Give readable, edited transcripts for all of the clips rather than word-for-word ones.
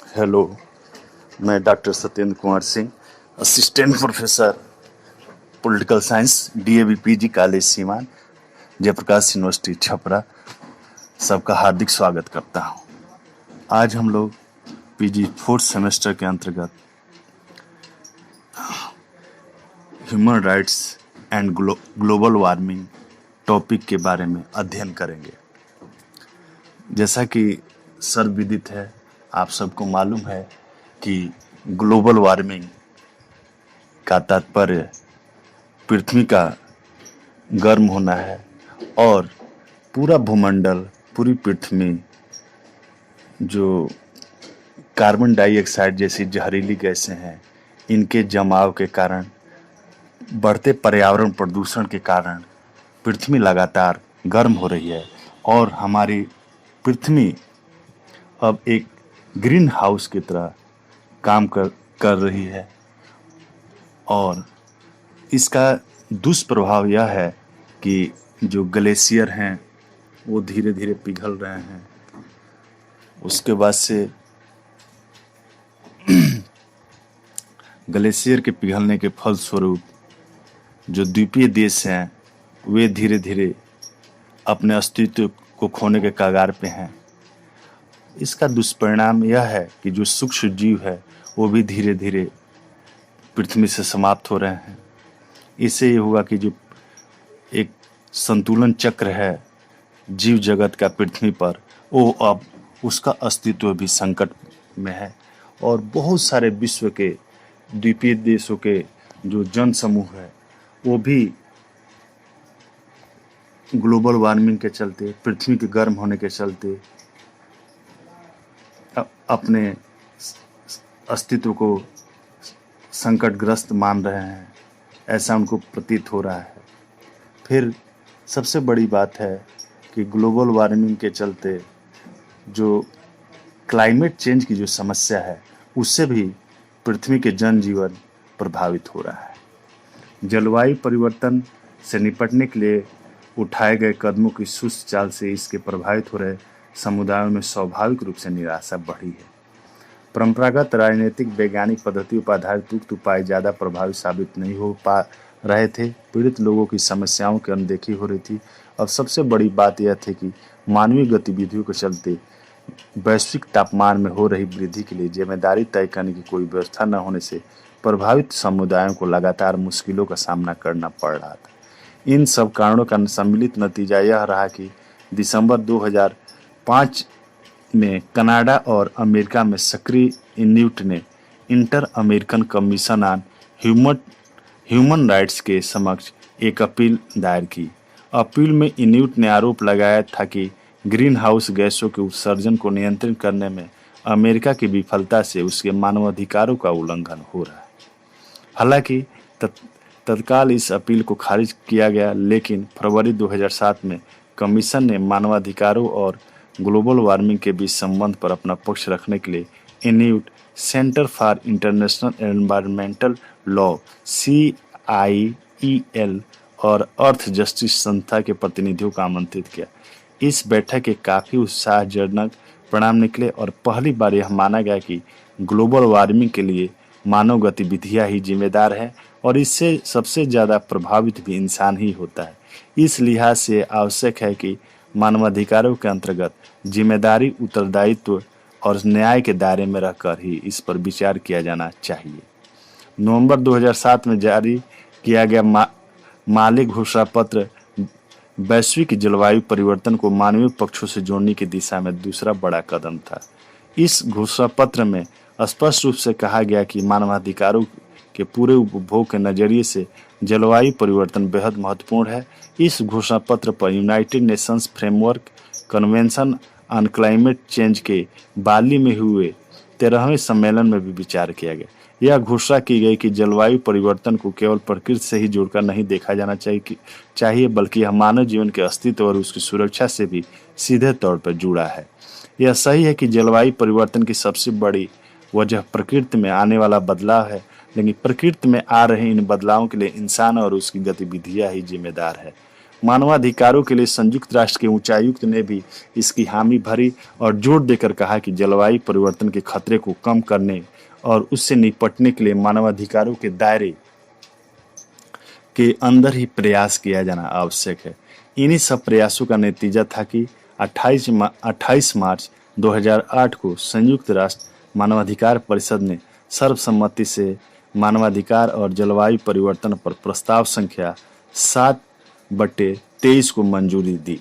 Hello, मैं doctor Satyendra Kumar Singh, assistant professor political science, DAV PG college Siwan, Jayprakash university Chapra, सबका हार्दिक स्वागत करता हूं। आज हम लोग पीजी फोर्थ सेमेस्टर के अंतर्गत human rights and global warming topic के बारे में अध्ययन करेंगे। जैसा कि सर्वविदित है, आप सबको मालूम है कि ग्लोबल वार्मिंग का तात्पर्य पृथ्वी का गर्म होना है और पूरा भूमंडल, पूरी पृथ्वी जो कार्बन डाइऑक्साइड जैसी जहरीली गैसें हैं, इनके जमाव के कारण, बढ़ते पर्यावरण प्रदूषण के कारण पृथ्वी लगातार गर्म हो रही है और हमारी पृथ्वी अब एक ग्रीन हाउस की तरह काम कर रही है। और इसका दुष्प्रभाव यह है कि जो ग्लेशियर हैं वो धीरे धीरे पिघल रहे हैं। उसके बाद से ग्लेशियर के पिघलने के फलस्वरूप जो द्वीपीय देश हैं वे धीरे धीरे अपने अस्तित्व को खोने के कगार पे हैं। इसका दुष्परिणाम यह है कि जो सूक्ष्म जीव है वो भी धीरे धीरे पृथ्वी से समाप्त हो रहे हैं। इससे ये होगा कि जो एक संतुलन चक्र है जीव जगत का पृथ्वी पर, वो अब उसका अस्तित्व भी संकट में है और बहुत सारे विश्व के द्वीपीय देशों के जो जन समूह है वो भी ग्लोबल वार्मिंग के चलते, पृथ्वी के गर्म होने के चलते अपने अस्तित्व को संकटग्रस्त मान रहे हैं, ऐसा उनको प्रतीत हो रहा है। फिर सबसे बड़ी बात है कि ग्लोबल वार्मिंग के चलते जो क्लाइमेट चेंज की जो समस्या है उससे भी पृथ्वी के जनजीवन प्रभावित हो रहा है। जलवायु परिवर्तन से निपटने के लिए उठाए गए कदमों की सुस्त चाल से इसके प्रभावित हो रहे समुदायों में स्वाभाविक रूप से निराशा बढ़ी है। परंपरागत राजनीतिक वैज्ञानिक पद्धतियों पर आधारित उक्त उपाय ज़्यादा प्रभावी साबित नहीं हो पा रहे थे। पीड़ित लोगों की समस्याओं की अनदेखी हो रही थी। और सबसे बड़ी बात यह थी कि मानवीय गतिविधियों के चलते वैश्विक तापमान में हो रही वृद्धि के लिए जिम्मेदारी तय करने की कोई व्यवस्था न होने से प्रभावित समुदायों को लगातार मुश्किलों का सामना करना पड़ रहा था। इन सब कारणों का सम्मिलित नतीजा यह रहा कि दिसंबर 2005 में कनाडा और अमेरिका में सक्रिय इन्यूट ने inter American commission on human rights के समक्ष एक अपील दायर की। अपील में इन्यूट ने आरोप लगाया था कि ग्रीन हाउस गैसों के उत्सर्जन को नियंत्रित करने में अमेरिका की विफलता से उसके मानवाधिकारों का उल्लंघन हो रहा है। हालांकि तत्काल इस अपील को खारिज किया गया, लेकिन फरवरी 2007 में कमीशन ने मानवाधिकारों और ग्लोबल वार्मिंग के बीच संबंध पर अपना पक्ष रखने के लिए Inuit center for international environmental law CIEL और अर्थ जस्टिस संस्था के प्रतिनिधियों को आमंत्रित किया। इस बैठक के काफ़ी उत्साहजनक परिणाम निकले और पहली बार यह माना गया कि ग्लोबल वार्मिंग के लिए मानव गतिविधियां ही जिम्मेदार है और इससे सबसे ज़्यादा प्रभावित भी इंसान ही होता है। इस लिहाज से आवश्यक है कि मानवाधिकारों के अंतर्गत जिम्मेदारी, उत्तरदायित्व और न्याय के दायरे में रहकर ही इस पर विचार किया जाना चाहिए। नवंबर 2007 में जारी किया गया माले घोषणा पत्र वैश्विक जलवायु परिवर्तन को मानवीय पक्षों से जोड़ने की दिशा में दूसरा बड़ा कदम था। इस घोषणा पत्र में स्पष्ट रूप से कहा गया कि मानवाधिकारों के पूरे उपभोग के नजरिए से जलवायु परिवर्तन बेहद महत्वपूर्ण है। इस घोषणा पत्र पर United Nations framework convention on climate change के बाली में हुए 13वें सम्मेलन में भी विचार किया गया। यह घोषणा की गई कि जलवायु परिवर्तन को केवल प्रकृति से ही जोड़कर नहीं देखा जाना चाहिए बल्कि यह मानव जीवन के अस्तित्व और उसकी सुरक्षा से भी सीधे तौर पर जुड़ा है। यह सही है कि जलवायु परिवर्तन की सबसे बड़ी वजह प्रकृति में आने वाला बदलाव है, लेकिन प्रकृति में आ रहे इन बदलावों के लिए इंसान और उसकी गतिविधियां ही जिम्मेदार है। मानवाधिकारों के लिए संयुक्त राष्ट्र के उच्चायुक्त ने भी इसकी हामी भरी और जोर देकर कहा कि जलवायु परिवर्तन के खतरे को कम करने और उससे निपटने के लिए मानवाधिकारों के दायरे के अंदर ही प्रयास किया जाना आवश्यक है। इन्हीं सब प्रयासों का नतीजा था कि 28 मार्च 2008 को संयुक्त राष्ट्र मानवाधिकार परिषद ने सर्वसम्मति से मानवाधिकार और जलवायु परिवर्तन पर प्रस्ताव संख्या 7/23 को मंजूरी दी।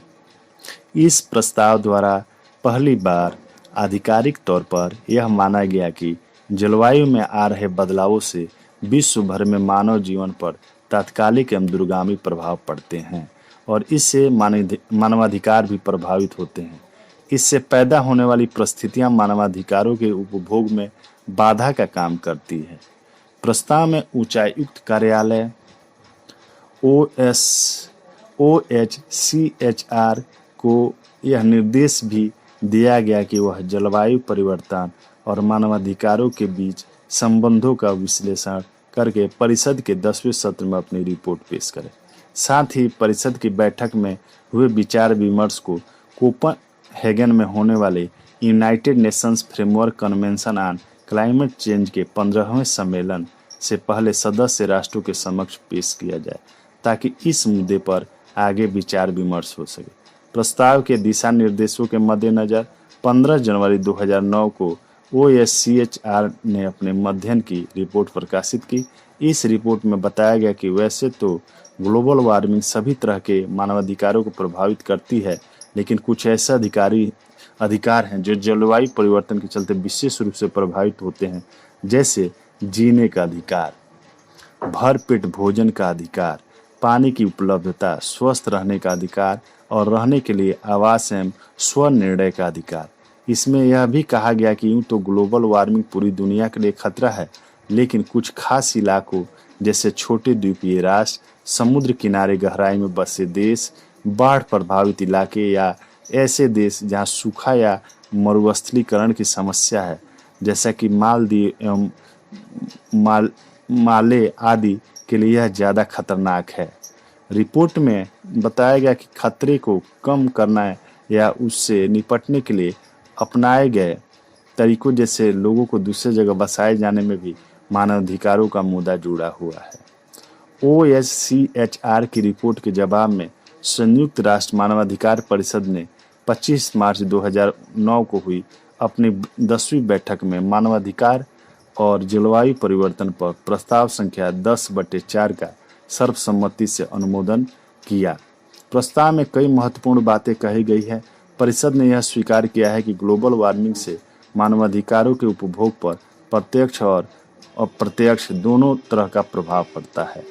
इस प्रस्ताव द्वारा पहली बार आधिकारिक तौर पर यह माना गया कि जलवायु में आ रहे बदलावों से विश्व भर में मानव जीवन पर तात्कालिक एवं दूरगामी प्रभाव पड़ते हैं और इससे मानवाधिकार भी प्रभावित होते हैं। इससे पैदा होने वाली परिस्थितियां मानवाधिकारों के उपभोग में बाधा का काम करती है। प्रस्ताव में उच्चायुक्त कार्यालय OHCHR को यह निर्देश भी दिया गया कि वह जलवायु परिवर्तन और मानवाधिकारों के बीच संबंधों का विश्लेषण करके परिषद के 10वें सत्र में अपनी रिपोर्ट पेश करे। साथ ही परिषद की बैठक में हुए विचार विमर्श को कोपेनहेगन में होने वाले United Nations framework convention on climate change के 15वें सम्मेलन से पहले सदस्य राष्ट्रों के समक्ष पेश किया जाए ताकि इस मुद्दे पर आगे विचार विमर्श हो सके। प्रस्ताव के दिशा निर्देशों के मद्देनजर 15 जनवरी 2009 को OHCHR ने अपने मध्ययन की रिपोर्ट प्रकाशित की। इस रिपोर्ट में बताया गया कि वैसे तो ग्लोबल वार्मिंग सभी तरह के मानवाधिकारों को प्रभावित करती है, लेकिन कुछ ऐसे अधिकार हैं जो जलवायु परिवर्तन के चलते विशेष रूप से प्रभावित होते हैं, जैसे जीने का अधिकार, भरपेट भोजन का अधिकार, पानी की उपलब्धता, स्वस्थ रहने का अधिकार और रहने के लिए आवास एवं स्वनिर्णय का अधिकार। इसमें यह भी कहा गया कि यूं तो ग्लोबल वार्मिंग पूरी दुनिया के लिए खतरा है, लेकिन कुछ खास इलाकों जैसे छोटे द्वीपीय राष्ट्र, समुद्र किनारे गहराई में बसे देश, बाढ़ प्रभावित इलाके या ऐसे देश जहां सूखा या मरुस्थलीकरण की समस्या है, जैसा कि मालदीव एवं माले आदि के लिए यह ज़्यादा खतरनाक है। रिपोर्ट में बताया गया कि खतरे को कम करना या उससे निपटने के लिए अपनाए गए तरीकों जैसे लोगों को दूसरी जगह बसाए जाने में भी मानवाधिकारों का मुद्दा जुड़ा हुआ है। OHCHR की रिपोर्ट के जवाब में संयुक्त राष्ट्र मानवाधिकार परिषद ने 25 मार्च 2009 को हुई अपनी 10वीं बैठक में मानवाधिकार और जलवायु परिवर्तन पर प्रस्ताव संख्या 10/4 का सर्वसम्मति से अनुमोदन किया। प्रस्ताव में कई महत्वपूर्ण बातें कही गई है। परिषद ने यह स्वीकार किया है कि ग्लोबल वार्मिंग से मानवाधिकारों के उपभोग पर प्रत्यक्ष और अप्रत्यक्ष दोनों तरह का प्रभाव पड़ता है।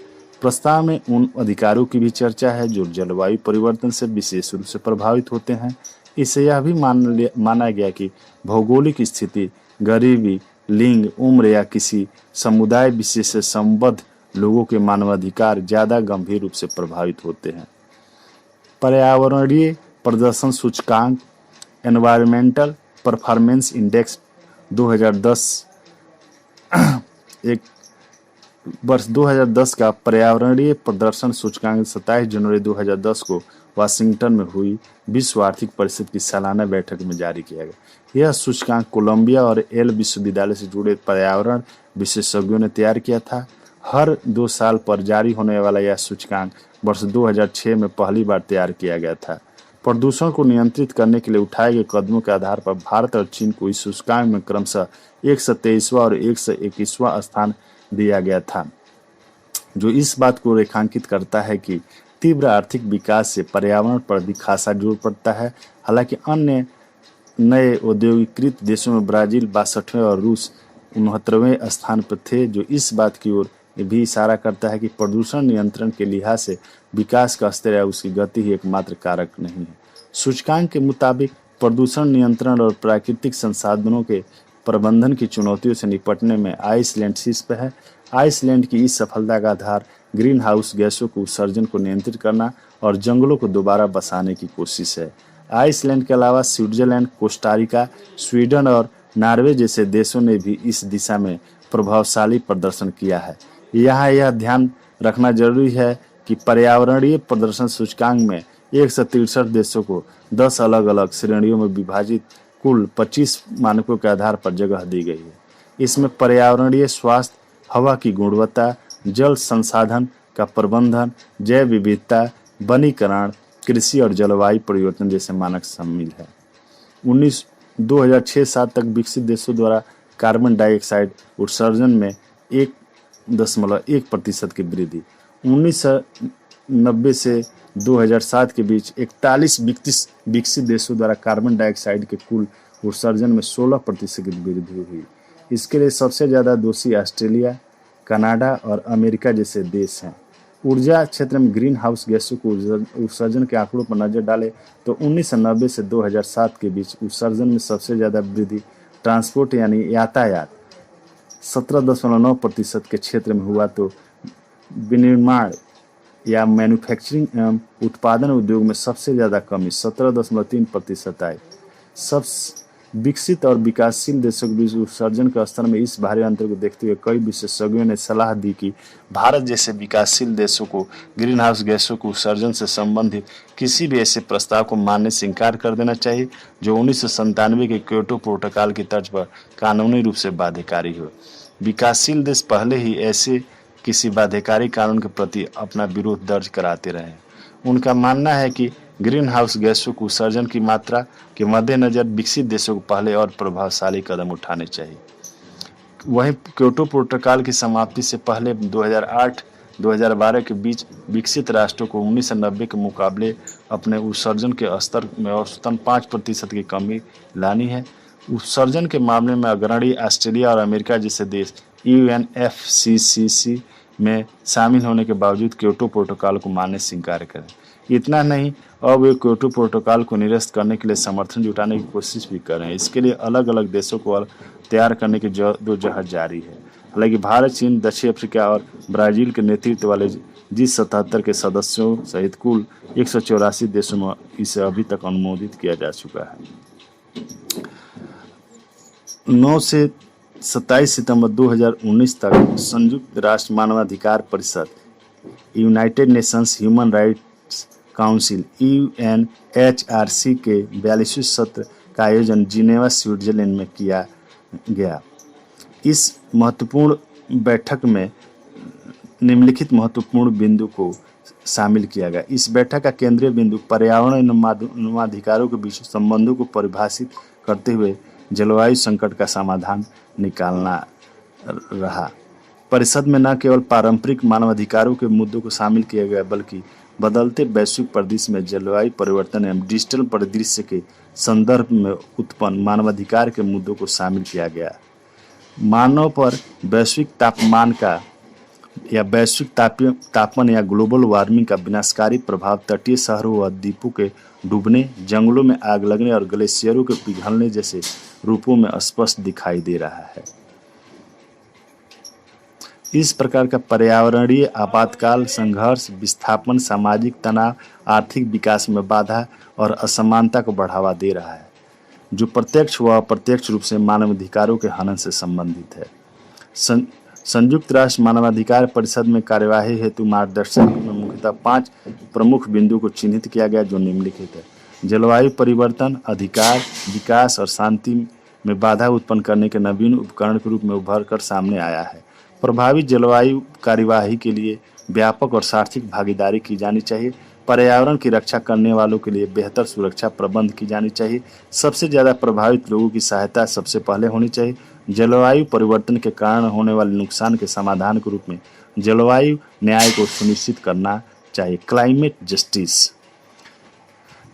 प्रस्ताव में उन अधिकारों की भी चर्चा है जो जलवायु परिवर्तन से विशेष रूप से प्रभावित होते हैं। इससे यह भी माना गया कि भौगोलिक स्थिति, गरीबी, लिंग, उम्र या किसी समुदाय विशेष से संबद्ध लोगों के मानवाधिकार ज़्यादा गंभीर रूप से प्रभावित होते हैं। पर्यावरणीय प्रदर्शन सूचकांक एनवायरमेंटल परफॉर्मेंस इंडेक्स 2010 का पर्यावरणीय प्रदर्शन सूचकांक 27 जनवरी 2010 को वाशिंगटन में हुई विश्व आर्थिक परिषद की सालाना बैठक में जारी किया गया। यह सूचकांक कोलंबिया और येल विश्वविद्यालय से जुड़े पर्यावरण विशेषज्ञों ने तैयार किया था। हर 2 साल पर जारी होने वाला यह सूचकांक वर्ष 2006 में पहली बार तैयार किया गया था। प्रदूषण को नियंत्रित करने के लिए उठाए गए कदमों के आधार पर भारत और चीन को इस सूचकांक में क्रमशः 123वां और 121वां स्थान दिया गया था, जो इस बात को रेखांकित करता है कि तीव्र आर्थिक विकास से पर्यावरण पर भी खासा जोर पड़ता है। हालांकि अन्य नए औद्योगिकृत देशों में ब्राजील 62वें और रूस 69वें स्थान पर थे, जो इस बात की ओर भी इशारा करता है कि प्रदूषण नियंत्रण के लिहाज से विकास का स्तर या उसकी गति ही एकमात्र कारक नहीं है। सूचकांक के मुताबिक प्रदूषण नियंत्रण और प्राकृतिक संसाधनों के प्रबंधन की चुनौतियों से निपटने में आइसलैंड शीर्ष पर है। आइसलैंड की इस सफलता का आधार ग्रीन हाउस गैसों के उत्सर्जन को नियंत्रित करना और जंगलों को दोबारा बसाने की कोशिश है। आइसलैंड के अलावा स्विट्जरलैंड, कोस्टारिका, स्वीडन और नॉर्वे जैसे देशों ने भी इस दिशा में प्रभावशाली प्रदर्शन किया है। यहाँ यह ध्यान रखना जरूरी है कि पर्यावरणीय प्रदर्शन सूचकांक में 163 देशों को 10 अलग अलग श्रेणियों में विभाजित कुल 25 मानकों के आधार पर जगह दी गई है। इसमें पर्यावरणीय स्वास्थ्य, हवा की गुणवत्ता, जल संसाधन का प्रबंधन, जैव विविधता, वनीकरण, कृषि और जलवायु परिवर्तन जैसे मानक शामिल है। 2006-7 तक विकसित देशों द्वारा कार्बन डाइऑक्साइड उत्सर्जन में 1.1% की वृद्धि। 1990 से 2007 के बीच 41 विकसित देशों द्वारा कार्बन डाइऑक्साइड के कुल उत्सर्जन में 16% की वृद्धि हुई। इसके लिए सबसे ज़्यादा दोषी ऑस्ट्रेलिया, कनाडा और अमेरिका जैसे देश हैं। ऊर्जा क्षेत्र में ग्रीन हाउस गैसों को उत्सर्जन के आंकड़ों पर नजर डालें तो 1990 से 2007 के बीच उत्सर्जन में सबसे ज़्यादा वृद्धि ट्रांसपोर्ट यानी यातायात 17.9% के क्षेत्र में हुआ, तो विनिर्माण या मैन्युफैक्चरिंग एवं उत्पादन उद्योग में सबसे ज़्यादा कमी 17.3% आई। सब विकसित और विकासशील देशों के बीच उत्सर्जन के स्तर में इस भारी अंतर को देखते हुए कई विशेषज्ञों ने सलाह दी कि भारत जैसे विकासशील देशों को ग्रीन हाउस गैसों के उत्सर्जन से संबंधित किसी भी ऐसे प्रस्ताव को मानने से इंकार कर देना चाहिए जो 1997 के क्योटो प्रोटोकॉल की तर्ज पर कानूनी रूप से बाध्यकारी हो। विकासशील देश पहले ही ऐसे किसी बाध्यकारी कानून के प्रति अपना विरोध दर्ज कराते रहे हैं। उनका मानना है कि ग्रीन हाउस गैसों के उत्सर्जन की मात्रा के मद्देनजर विकसित देशों को पहले और प्रभावशाली कदम उठाने चाहिए। वहीं क्योटो प्रोटोकॉल की समाप्ति से पहले 2008-2012 के बीच विकसित राष्ट्रों को 1990 के मुकाबले अपने उत्सर्जन के स्तर में औसतन 5% की कमी लानी है। उत्सर्जन के मामले में अग्रणी ऑस्ट्रेलिया और अमेरिका जैसे देश UNFCCC में शामिल होने के बावजूद क्योटो प्रोटोकॉल को मानने से इंकार करें। इतना नहीं, अब वे क्योटो प्रोटोकॉल को निरस्त करने के लिए समर्थन जुटाने की कोशिश भी कर रहे हैं। इसके लिए अलग अलग देशों को तैयार करने की जद्दोजहद जारी है। हालांकि भारत, चीन, दक्षिण अफ्रीका और ब्राजील के नेतृत्व वाले G77 के सदस्यों सहित कुल 184 देशों में इसे अभी तक अनुमोदित किया जा चुका है। 9 से 27 सितंबर 2019 तक संयुक्त राष्ट्र मानवाधिकार परिषद, United Nations human rights council UNHRC के 42वें सत्र का आयोजन जिनेवा, स्विट्जरलैंड में किया गया। इस महत्वपूर्ण बैठक में निम्नलिखित महत्वपूर्ण बिंदु को शामिल किया गया। इस बैठक का केंद्रीय बिंदु पर्यावरण एवं मानवाधिकारों के बीच संबंधों को परिभाषित करते हुए जलवायु संकट का समाधान निकालना रहा। परिषद में न केवल पारंपरिक मानवाधिकारों के मुद्दों को शामिल किया गया, बल्कि बदलते वैश्विक परिदृश्य में जलवायु परिवर्तन एवं डिजिटल परिदृश्य के संदर्भ में उत्पन्न मानवाधिकार के मुद्दों को शामिल किया गया। मानव पर वैश्विक तापमान का या वैश्विक तापमान या ग्लोबल वार्मिंग का विनाशकारी प्रभाव तटीय शहरों व द्वीपों के डूबने, जंगलों में आग लगने और ग्लेशियरों के पिघलने जैसे रूपों में स्पष्ट दिखाई दे रहा है। इस प्रकार का पर्यावरणीय आपातकाल संघर्ष, विस्थापन, सामाजिक तनाव, आर्थिक विकास में बाधा और असमानता को बढ़ावा दे रहा है, जो प्रत्यक्ष व अप्रत्यक्ष रूप से मानवाधिकारों के हनन से संबंधित है। संयुक्त राष्ट्र मानवाधिकार परिषद में कार्यवाही हेतु मार्गदर्शक में मुख्यतः 5 प्रमुख बिंदु को चिन्हित किया गया, जो निम्नलिखित है। जलवायु परिवर्तन, अधिकार, विकास और शांति में बाधा उत्पन्न करने के नवीन उपकरण के रूप में उभर कर सामने आया है। प्रभावी जलवायु कार्यवाही के लिए व्यापक और सार्थक भागीदारी की जानी चाहिए। पर्यावरण की रक्षा करने वालों के लिए बेहतर सुरक्षा प्रबंध की जानी चाहिए। सबसे ज़्यादा प्रभावित लोगों की सहायता सबसे पहले होनी चाहिए। जलवायु परिवर्तन के कारण होने वाले नुकसान के समाधान के रूप में जलवायु न्याय को सुनिश्चित करना चाहिए। Climate justice.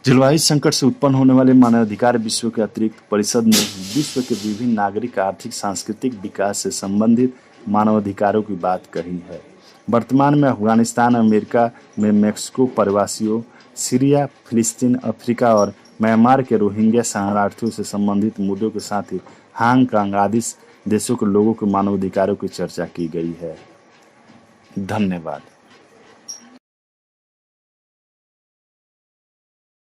जलवायु संकट से उत्पन्न होने वाले मानवाधिकार विषयों के अतिरिक्त परिषद ने विश्व के विभिन्न नागरिक, आर्थिक, सांस्कृतिक विकास से संबंधित मानवाधिकारों की बात कही है। वर्तमान में अफगानिस्तान, अमेरिका में मैक्सिको प्रवासियों, सीरिया, फिलिस्तीन, अफ्रीका और म्यांमार के रोहिंग्या शरणार्थियों से संबंधित मुद्दों के साथ ही हांगकांग आदि देशों के लोगों के मानवाधिकारों की चर्चा की गई है। धन्यवाद।